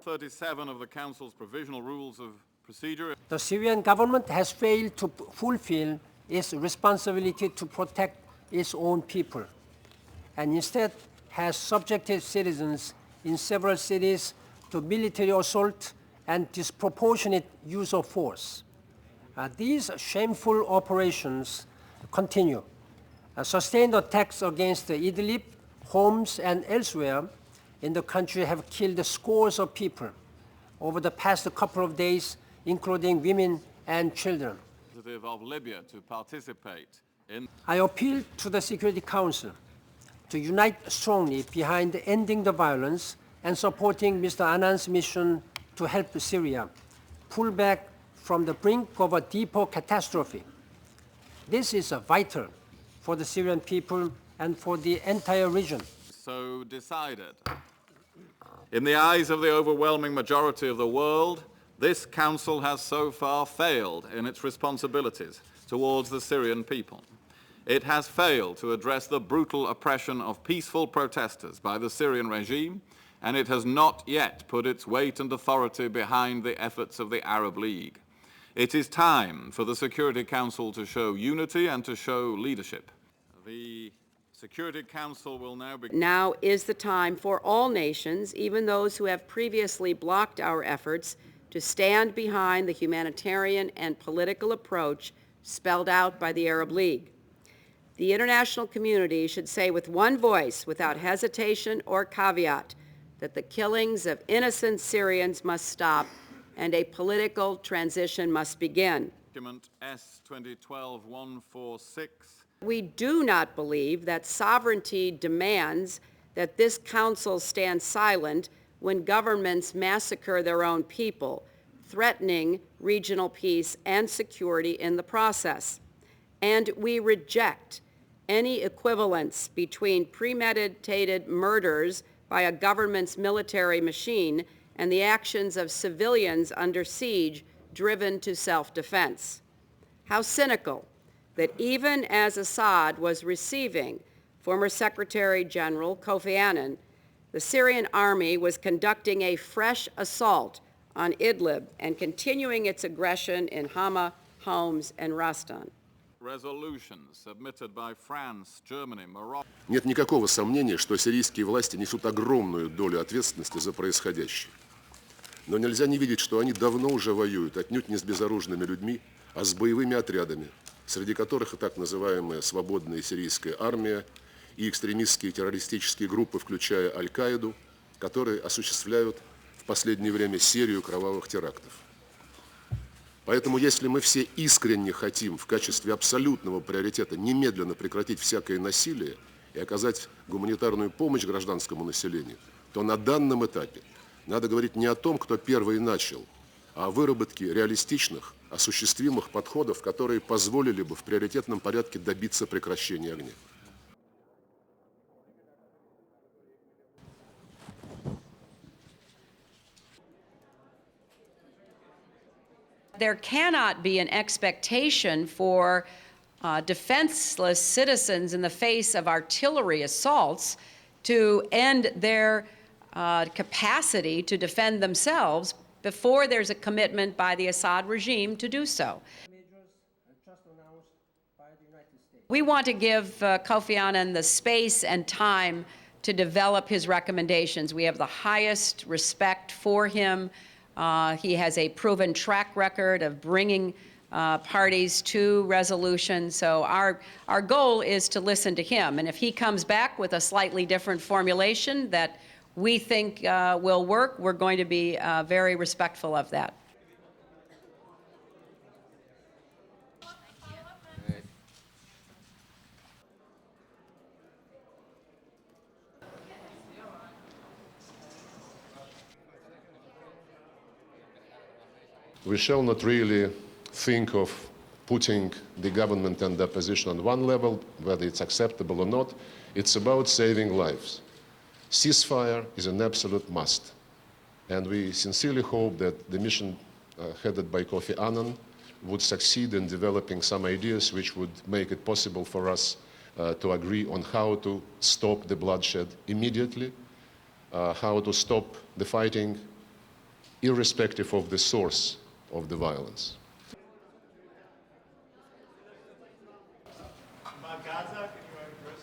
37 of the Council's Provisional Rules of Procedure. The Syrian government has failed to fulfill its responsibility to protect its own people, and instead has subjected citizens in several cities to military assault and disproportionate use of force. These shameful operations continue. Sustained attacks against Idlib, Homs, and elsewhere in the country have killed scores of people over the past couple of days, including women and children. Of Libya to participate in. I appeal to the Security Council to unite strongly behind ending the violence and supporting Mr. Annan's mission to help Syria pull back from the brink of a deeper catastrophe. This is vital for the Syrian people and for the entire region. So decided. In the eyes of the overwhelming majority of the world, this Council has so far failed in its responsibilities towards the Syrian people. It has failed to address the brutal oppression of peaceful protesters by the Syrian regime, and it has not yet put its weight and authority behind the efforts of the Arab League. It is time for the Security Council to show unity and to show leadership. The Security Council will now begin. Now is the time for all nations, even those who have previously blocked our efforts, to stand behind the humanitarian and political approach spelled out by the Arab League. The international community should say with one voice, without hesitation or caveat, that the killings of innocent Syrians must stop and a political transition must begin. Document S-2012-146. We do not believe that sovereignty demands that this Council stand silent when governments massacre their own people, threatening regional peace and security in the process. And we reject any equivalence between premeditated murders by a government's military machine and the actions of civilians under siege driven to self-defense. How cynical that even as Assad was receiving former Secretary General Kofi Annan, the Syrian army was conducting a fresh assault on Idlib and continuing its aggression in Hama, Homs, and Rastan. Resolutions submitted by France, Germany, Morocco. Нет никакого сомнения, что сирийские власти несут огромную долю ответственности за происходящее. Но нельзя не видеть, что они давно уже воюют, отнюдь не с безоружными людьми, а с боевыми отрядами, среди которых и так называемая свободная сирийская армия и экстремистские террористические группы, включая Аль-Каиду, которые осуществляют в последнее время серию кровавых терактов. Поэтому, если мы все искренне хотим в качестве абсолютного приоритета немедленно прекратить всякое насилие и оказать гуманитарную помощь гражданскому населению, то на данном этапе надо говорить не о том, кто первый начал, а о выработке реалистичных, осуществимых подходов, которые позволили бы в приоритетном порядке добиться прекращения огня. There cannot be an expectation for defenseless citizens in the face of artillery assaults to end their capacity to defend themselves before there's a commitment by the Assad regime to do so. We want to give Kofi Annan the space and time to develop his recommendations. We have the highest respect for him. He has a proven track record of bringing parties to resolution. So our goal is to listen to him. And if he comes back with a slightly different formulation that we think will work, we're going to be very respectful of that. We shall not really think of putting the government and the opposition on one level, whether it's acceptable or not. It's about saving lives. Ceasefire is an absolute must. And we sincerely hope that the mission headed by Kofi Annan would succeed in developing some ideas which would make it possible for us to agree on how to stop the bloodshed immediately, how to stop the fighting irrespective of the source of the violence. About Gaza, can you address